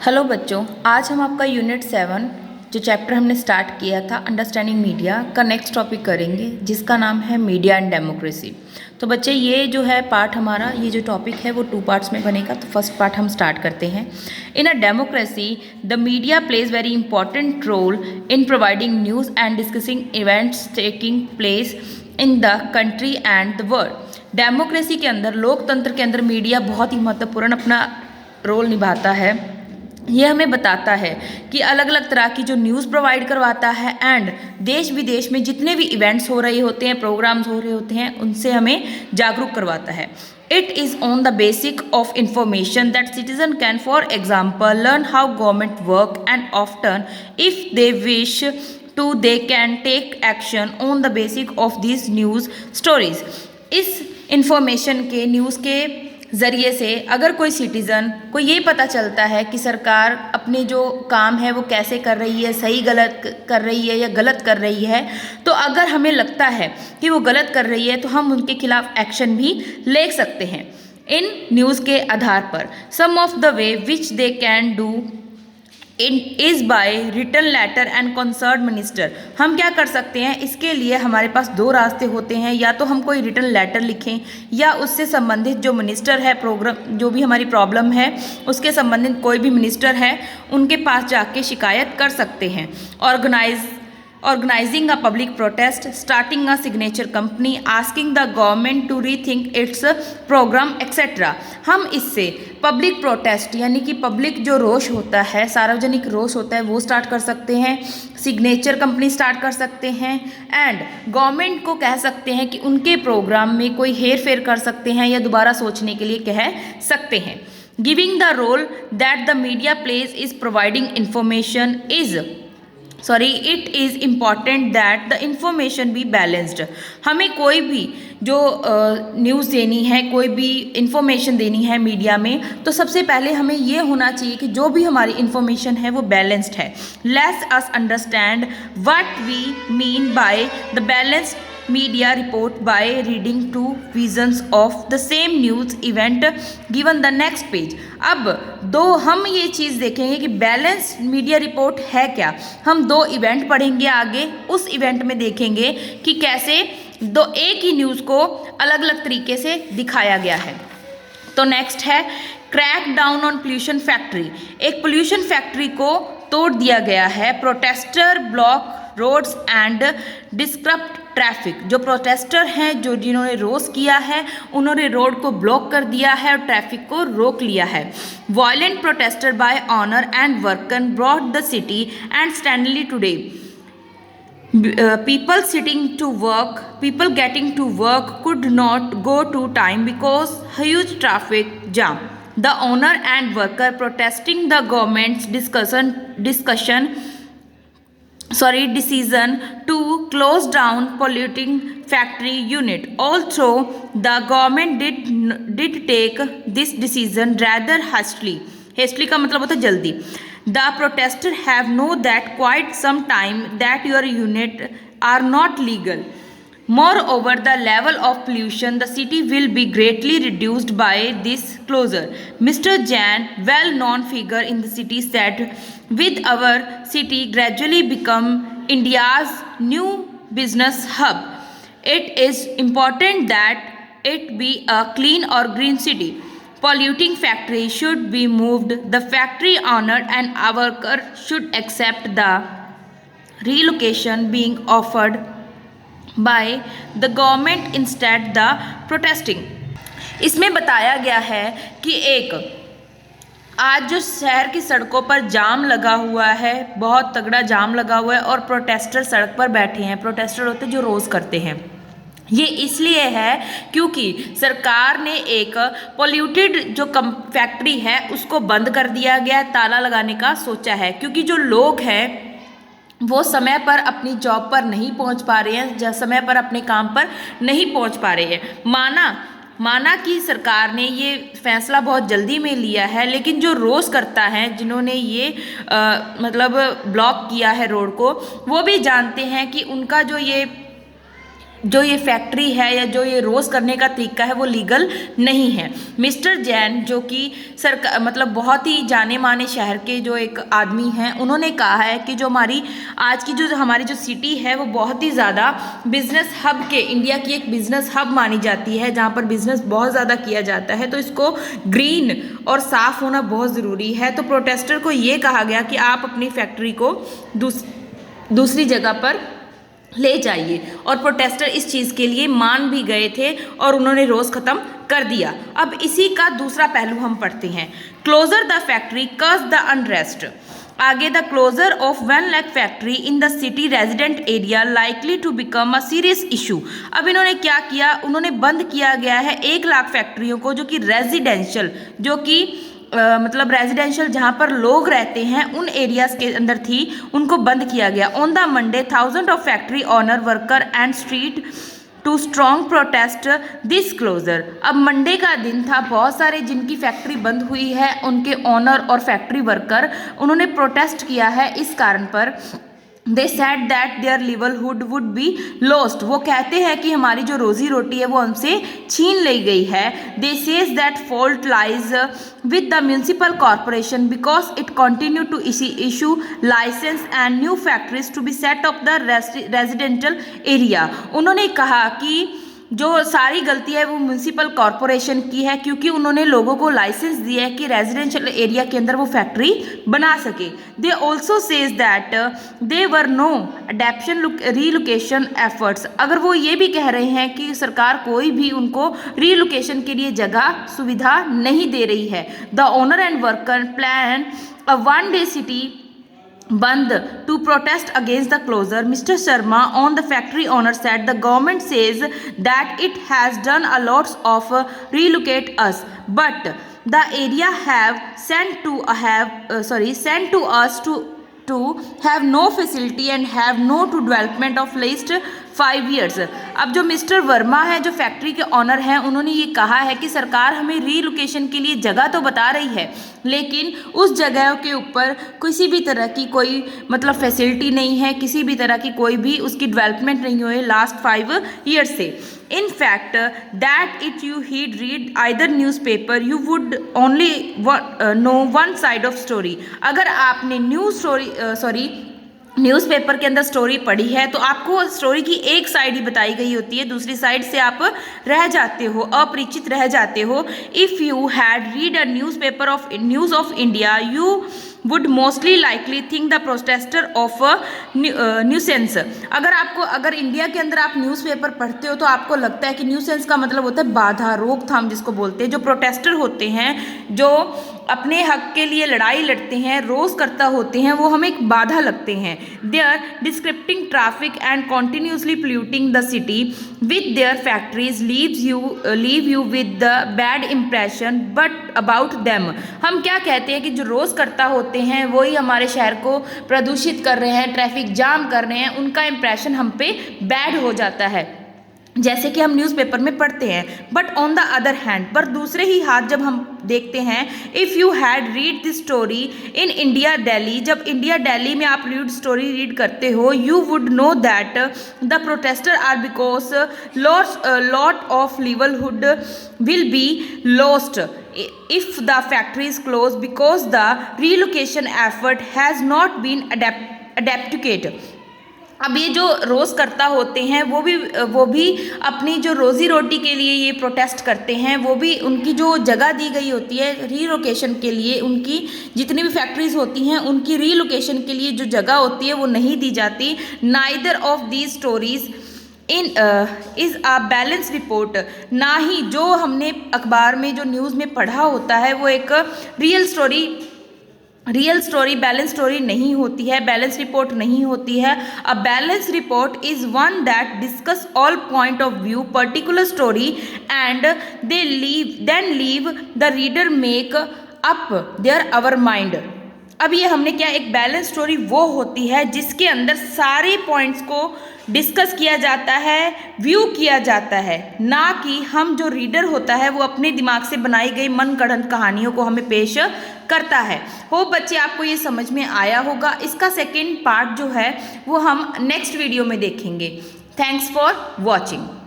Hello बच्चों, आज हम आपका यूनिट 7 जो चैप्टर हमने स्टार्ट किया था अंडरस्टैंडिंग मीडिया का नेक्स्ट टॉपिक करेंगे, जिसका नाम है मीडिया एंड डेमोक्रेसी। तो बच्चे ये जो है पार्ट हमारा, ये जो टॉपिक है वो 2 पार्ट्स में बनेगा। तो फर्स्ट पार्ट हम स्टार्ट करते हैं। In a democracy the media plays very important role in providing news and discussing events taking place in the country and the world. Democracy के अंदर, लोकतंत्र के अंदर मीडिया बहुत ही महत्वपूर्ण अपना रोल निभाता है। ये हमें बताता है कि अलग अलग तरह की जो न्यूज़ प्रोवाइड करवाता है एंड देश विदेश में जितने भी इवेंट्स हो रहे होते हैं, प्रोग्राम्स हो रहे होते हैं, उनसे हमें जागरूक करवाता है। It is on the basic of information that citizen can for example learn how government work and often if they wish to they can take action on the basic of this news stories. इस information के news के ज़रिए से अगर कोई citizen को ये पता चलता है कि सरकार अपने जो काम है वो कैसे कर रही है, सही गलत कर रही है या गलत कर रही है, तो अगर हमें लगता है कि वो गलत कर रही है तो हम उनके खिलाफ एक्शन भी ले सकते हैं इन न्यूज़ के आधार पर। Some of the way which they can do is by written letter and concern minister. हम क्या कर सकते हैं, इसके लिए हमारे पास 2 रास्ते होते हैं। या तो हम कोई रिटन लेटर लिखें या उससे संबंधित जो मिनिस्टर है, प्रोग्राम जो भी हमारी प्रॉब्लम है उसके संबंधित कोई भी मिनिस्टर है उनके पास जाके शिकायत कर सकते हैं। Organizing a public protest, starting a signature company, asking the government to rethink its program, etc. हम इससे पब्लिक प्रोटेस्ट यानी कि पब्लिक जो रोष होता है, सार्वजनिक रोष होता है, वो स्टार्ट कर सकते हैं, सिग्नेचर कंपनी स्टार्ट कर सकते हैं एंड गवर्नमेंट को कह सकते हैं कि उनके प्रोग्राम में कोई हेर फेर कर सकते हैं या दोबारा सोचने के लिए कह सकते हैं। Giving the role that the media plays is providing information it is important that the information be balanced. हमें कोई भी जो न्यूज़ देनी है, कोई भी इंफॉर्मेशन देनी है मीडिया में, तो सबसे पहले हमें ये होना चाहिए कि जो भी हमारी इंफॉर्मेशन है वो बैलेंस्ड है। Let's us understand what we mean by the balanced media report by reading 2 visions of the same news event given the next page। अब हम ये चीज़ देखेंगे कि बैलेंस मीडिया रिपोर्ट है क्या। हम 2 इवेंट पढ़ेंगे आगे, उस इवेंट में देखेंगे कि कैसे एक ही न्यूज़ को अलग अलग तरीके से दिखाया गया है। तो नेक्स्ट है crack down on pollution factory. एक पोल्यूशन फैक्ट्री को तोड़ दिया गया है। Protester block roads and disturb traffic. जो प्रोटेस्टर हैं, जिन्होंने रोष किया है, उन्होंने रोड को ब्लॉक कर दिया है और ट्रैफिक को रोक लिया है। Violent protester bye honour and worker brought the city and स्टैंडली today. People getting to work could not go to time because huge traffic jam. The owner and worker protesting the government's decision to close down polluting factory unit. Although the government did take this decision rather hastily का मतलब होता है जल्दी। The protesters have known that quite some time that your unit are not legal. Moreover, the level of pollution the city will be greatly reduced by this closure. Mr. Jain, well-known figure in the city, said, "With our city gradually become India's new business hub, it is important that it be a clean or green city. Polluting factory should be moved. The factory owner and our worker should accept the relocation being offered by the government instead the protesting." इसमें बताया गया है कि आज जो शहर की सड़कों पर जाम लगा हुआ है, बहुत तगड़ा जाम लगा हुआ है और प्रोटेस्टर सड़क पर बैठे हैं। प्रोटेस्टर होते हैं जो रोज़ करते हैं। ये इसलिए है क्योंकि सरकार ने एक पोल्यूटेड जो फैक्ट्री है उसको बंद कर दिया गया, ताला लगाने का सोचा है, क्योंकि जो लोग हैं वो समय पर अपनी जॉब पर नहीं पहुंच पा रहे हैं, समय पर अपने काम पर नहीं पहुंच पा रहे हैं। माना कि सरकार ने ये फैसला बहुत जल्दी में लिया है, लेकिन जो रोज़ करता है, जिन्होंने ये मतलब ब्लॉक किया है रोड को, वो भी जानते हैं कि उनका जो ये जो ये फैक्ट्री है या जो ये रोज़ करने का तरीका है वो लीगल नहीं है। मिस्टर जैन जो कि सरकार मतलब बहुत ही जाने माने शहर के जो एक आदमी हैं, उन्होंने कहा है कि जो हमारी आज की जो हमारी जो सिटी है वो बहुत ही ज़्यादा बिजनेस हब के इंडिया की एक बिजनेस हब मानी जाती है, जहाँ पर बिजनेस बहुत ज़्यादा किया जाता है, तो इसको ग्रीन और साफ़ होना बहुत ज़रूरी है। तो प्रोटेस्टर को ये कहा गया कि आप अपनी फैक्ट्री को दूसरी जगह पर ले जाइए, और प्रोटेस्टर इस चीज़ के लिए मान भी गए थे और उन्होंने रोज़ ख़त्म कर दिया। अब इसी का दूसरा पहलू हम पढ़ते हैं। Closure the factory cause the unrest. आगे, the closure of 1 lakh factory in the city resident area likely to become a serious issue. अब इन्होंने क्या किया, उन्होंने बंद किया गया है 1 लाख फैक्ट्रियों को जो कि रेजिडेंशियल जो कि मतलब रेजिडेंशियल जहाँ पर लोग रहते हैं उन एरियाज के अंदर थी, उनको बंद किया गया। On the Monday thousand of factory owner worker and street to strong protest this closure. अब मंडे का दिन था, बहुत सारे जिनकी फैक्ट्री बंद हुई है उनके ऑनर और फैक्ट्री वर्कर उन्होंने प्रोटेस्ट किया है इस कारण पर। They said that their livelihood would be lost. वो कहते हैं कि हमारी जो रोजी रोटी है वो हमसे छीन ली गई है। They says that fault lies with the municipal corporation because it continue to issue license and new factories to be set up the residential area। उन्होंने कहा कि जो सारी गलती है वो म्यूनसिपल कॉरपोरेशन की है, क्योंकि उन्होंने लोगों को लाइसेंस दिया है कि रेजिडेंशियल एरिया के अंदर वो फैक्ट्री बना सके। They also says that they were no adaption relocation efforts. अगर वो ये भी कह रहे हैं कि सरकार कोई भी उनको रीलोकेशन के लिए जगह सुविधा नहीं दे रही है। The owner and worker plan a 1 day city बंद to protest against the closure. Mr. Sharma on the factory owner said the government says that it has done a lot of relocate us, but the area have sent to us to have no facility and have no to development of least 5 years। अब जो mister Verma है जो factory के honour हैं, उन्होंने ये कहा है कि सरकार हमें रीलोकेशन के लिए जगह तो बता रही है, लेकिन उस जगह के ऊपर किसी भी तरह की कोई मतलब फैसिलिटी नहीं है, किसी भी तरह की कोई भी उसकी डेवलपमेंट नहीं हुई लास्ट 5 years से। In fact, that if you read either newspaper, you would only know one side of story। अगर आपने न्यूज़पेपर के अंदर स्टोरी पढ़ी है तो आपको स्टोरी की एक साइड ही बताई गई होती है, दूसरी साइड से आप रह जाते हो, अपरिचित रह जाते हो। If you had read a newspaper of news of India you would mostly likely think the protester of nuisance. अगर इंडिया के अंदर आप न्यूज़पेपर पढ़ते हो तो आपको लगता है कि न्यूसेंस का मतलब होता है बाधा, रोकथाम जिसको बोलते हैं। जो प्रोटेस्टर होते हैं, जो अपने हक के लिए लड़ाई लड़ते हैं, रोज़ करता होते हैं, वो हमें एक बाधा लगते हैं। They are disrupting traffic and continuously polluting the city with their factories leave you with the bad impression but about them. हम क्या कहते हैं कि जो रोज़ करता होते हैं वही हमारे शहर को प्रदूषित कर रहे हैं, ट्रैफिक जाम कर रहे हैं, उनका इम्प्रेशन हम पे बैड हो जाता है, जैसे कि हम न्यूज़पेपर में पढ़ते हैं। But on the other hand, पर दूसरे ही हाथ जब हम देखते हैं, if you had read this story in India Delhi, जब इंडिया दिल्ली में आप स्टोरी रीड करते हो, you would know that the protester are because lot of livelihood will be lost if the factory is closed because the relocation effort has not been adapted। अब ये जो रोज़ करता होते हैं वो भी अपनी जो रोज़ी रोटी के लिए ये प्रोटेस्ट करते हैं, वो भी उनकी जो जगह दी गई होती है रीलोकेशन के लिए, उनकी जितनी भी फैक्ट्रीज होती हैं उनकी रीलोकेशन के लिए जो जगह होती है वो नहीं दी जाती। Neither of these stories is a balance report. ना ही जो हमने अखबार में जो न्यूज़ में पढ़ा होता है वो एक रियल स्टोरी बैलेंस स्टोरी नहीं होती है, बैलेंस रिपोर्ट नहीं होती है। A balance report is one that discuss all point of view particular story and then leave the reader make up their our mind. अब ये हमने क्या, एक बैलेंस स्टोरी वो होती है जिसके अंदर सारे पॉइंट्स को डिस्कस किया जाता है, व्यू किया जाता है, ना कि हम जो रीडर होता है वो अपने दिमाग से बनाई गई मन गढ़ंत कहानियों को हमें पेश करता है। होप बच्चे आपको ये समझ में आया होगा। इसका सेकंड पार्ट जो है वो हम नेक्स्ट वीडियो में देखेंगे। Thanks for watching.